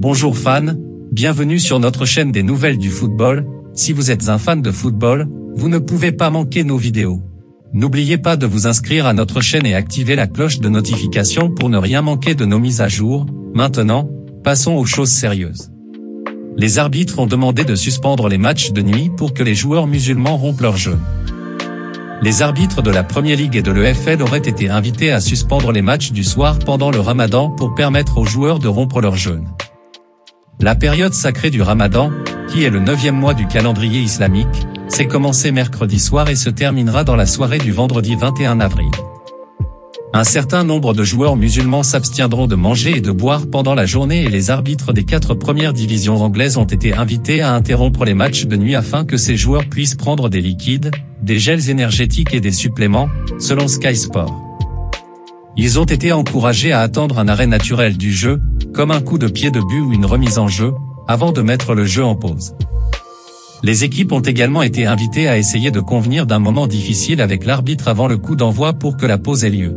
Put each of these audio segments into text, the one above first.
Bonjour fans, bienvenue sur notre chaîne des nouvelles du football. Si vous êtes un fan de football, vous ne pouvez pas manquer nos vidéos. N'oubliez pas de vous inscrire à notre chaîne et activer la cloche de notification pour ne rien manquer de nos mises à jour. Maintenant, passons aux choses sérieuses. Les arbitres ont demandé de suspendre les matchs de nuit pour que les joueurs musulmans rompent leur jeûne. Les arbitres de la Premier League et de l'EFL auraient été invités à suspendre les matchs du soir pendant le Ramadan pour permettre aux joueurs de rompre leur jeûne. La période sacrée du Ramadan, qui est le 9e mois du calendrier islamique, s'est commencée mercredi soir et se terminera dans la soirée du vendredi 21 avril. Un certain nombre de joueurs musulmans s'abstiendront de manger et de boire pendant la journée et les arbitres des 4 premières divisions anglaises ont été invités à interrompre les matchs de nuit afin que ces joueurs puissent prendre des liquides, des gels énergétiques et des suppléments, selon Sky Sport. Ils ont été encouragés à attendre un arrêt naturel du jeu, comme un coup de pied de but ou une remise en jeu, avant de mettre le jeu en pause. Les équipes ont également été invitées à essayer de convenir d'un moment difficile avec l'arbitre avant le coup d'envoi pour que la pause ait lieu.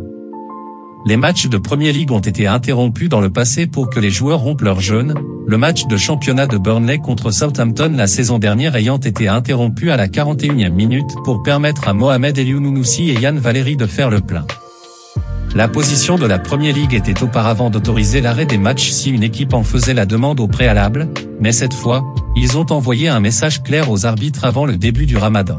Les matchs de Premier League ont été interrompus dans le passé pour que les joueurs rompent leur jeûne, le match de championnat de Burnley contre Southampton la saison dernière ayant été interrompu à la 41e minute pour permettre à Mohamed Elyounoussi et Yann Valéry de faire le plein. La position de la Premier League était auparavant d'autoriser l'arrêt des matchs si une équipe en faisait la demande au préalable, mais cette fois, ils ont envoyé un message clair aux arbitres avant le début du Ramadan.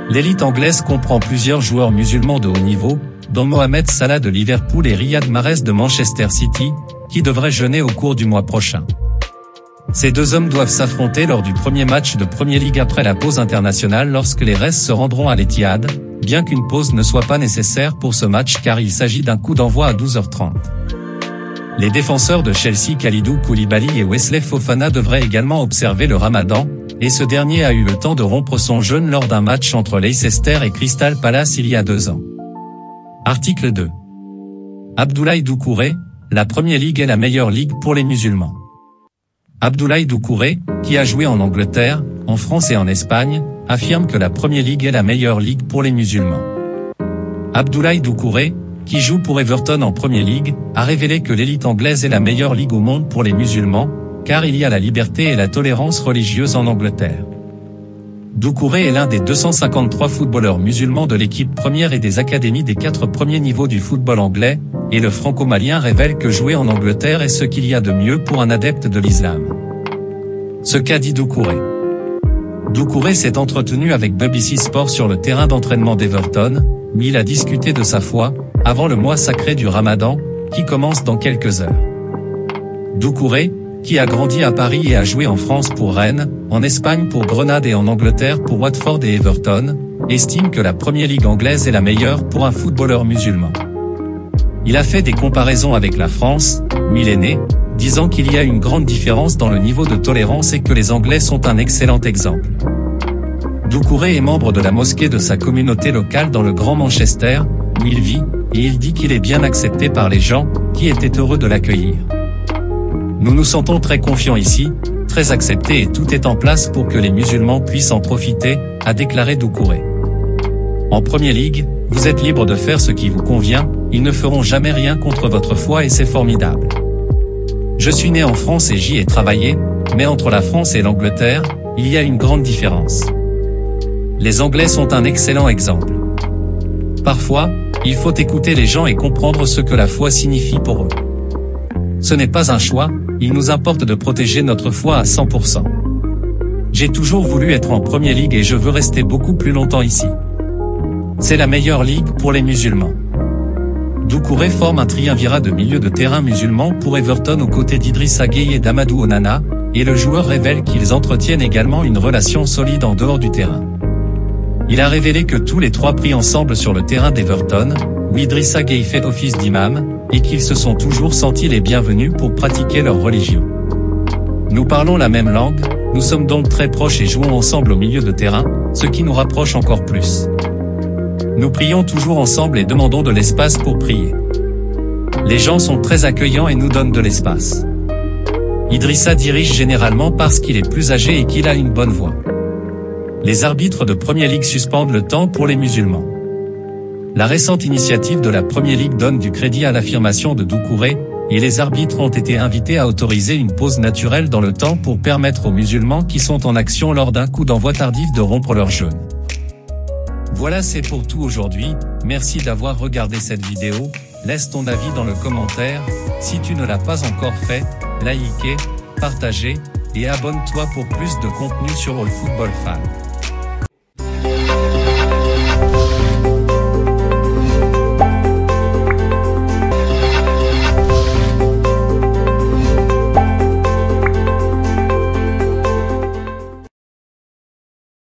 L'élite anglaise comprend plusieurs joueurs musulmans de haut niveau, dont Mohamed Salah de Liverpool et Riyad Mahrez de Manchester City, qui devraient jeûner au cours du mois prochain. Ces deux hommes doivent s'affronter lors du premier match de Premier League après la pause internationale lorsque les Reds se rendront à l'Etihad, bien qu'une pause ne soit pas nécessaire pour ce match car il s'agit d'un coup d'envoi à 12h30. Les défenseurs de Chelsea Kalidou Koulibaly et Wesley Fofana devraient également observer le Ramadan, et ce dernier a eu le temps de rompre son jeûne lors d'un match entre Leicester et Crystal Palace il y a 2 ans. Article 2. Abdoulaye Doucouré, la Premier League est la meilleure ligue pour les musulmans. Abdoulaye Doucouré, qui a joué en Angleterre, en France et en Espagne, affirme que la Premier League est la meilleure ligue pour les musulmans. Abdoulaye Doucouré, qui joue pour Everton en Premier League, a révélé que l'élite anglaise est la meilleure ligue au monde pour les musulmans, car il y a la liberté et la tolérance religieuse en Angleterre. Doucouré est l'un des 253 footballeurs musulmans de l'équipe première et des académies des 4 premiers niveaux du football anglais, et le franco-malien révèle que jouer en Angleterre est ce qu'il y a de mieux pour un adepte de l'islam. Ce qu'a dit Doucouré. Doucouré s'est entretenu avec BBC Sport sur le terrain d'entraînement d'Everton, où il a discuté de sa foi, avant le mois sacré du Ramadan, qui commence dans quelques heures. Doucouré, qui a grandi à Paris et a joué en France pour Rennes, en Espagne pour Grenade et en Angleterre pour Watford et Everton, estime que la Premier League anglaise est la meilleure pour un footballeur musulman. Il a fait des comparaisons avec la France, où il est né, disant qu'il y a une grande différence dans le niveau de tolérance et que les Anglais sont un excellent exemple. Doucouré est membre de la mosquée de sa communauté locale dans le Grand Manchester, où il vit, et il dit qu'il est bien accepté par les gens, qui étaient heureux de l'accueillir. Nous nous sentons très confiants ici, très acceptés et tout est en place pour que les musulmans puissent en profiter, a déclaré Doucouré. En Premier League, vous êtes libre de faire ce qui vous convient, ils ne feront jamais rien contre votre foi et c'est formidable. Je suis né en France et j'y ai travaillé, mais entre la France et l'Angleterre, il y a une grande différence. Les Anglais sont un excellent exemple. Parfois, il faut écouter les gens et comprendre ce que la foi signifie pour eux. Ce n'est pas un choix, il nous importe de protéger notre foi à 100%. J'ai toujours voulu être en Premier League et je veux rester beaucoup plus longtemps ici. C'est la meilleure ligue pour les musulmans. Doucouré forme un triumvirat de milieu de terrain musulman pour Everton aux côtés d'Idrissa Gueye et d'Amadou Onana, et le joueur révèle qu'ils entretiennent également une relation solide en dehors du terrain. Il a révélé que tous les 3 prient ensemble sur le terrain d'Everton, où Idrissa Gueye fait office d'imam, et qu'ils se sont toujours sentis les bienvenus pour pratiquer leur religion. Nous parlons la même langue, nous sommes donc très proches et jouons ensemble au milieu de terrain, ce qui nous rapproche encore plus. Nous prions toujours ensemble et demandons de l'espace pour prier. Les gens sont très accueillants et nous donnent de l'espace. Idrissa dirige généralement parce qu'il est plus âgé et qu'il a une bonne voix. Les arbitres de Premier League suspendent le temps pour les musulmans. La récente initiative de la Premier League donne du crédit à l'affirmation de Doucouré, et les arbitres ont été invités à autoriser une pause naturelle dans le temps pour permettre aux musulmans qui sont en action lors d'un coup d'envoi tardif de rompre leur jeûne. Voilà, c'est pour tout aujourd'hui, merci d'avoir regardé cette vidéo, laisse ton avis dans le commentaire, si tu ne l'as pas encore fait, likez, partagez, et abonne-toi pour plus de contenu sur AllFootballFan.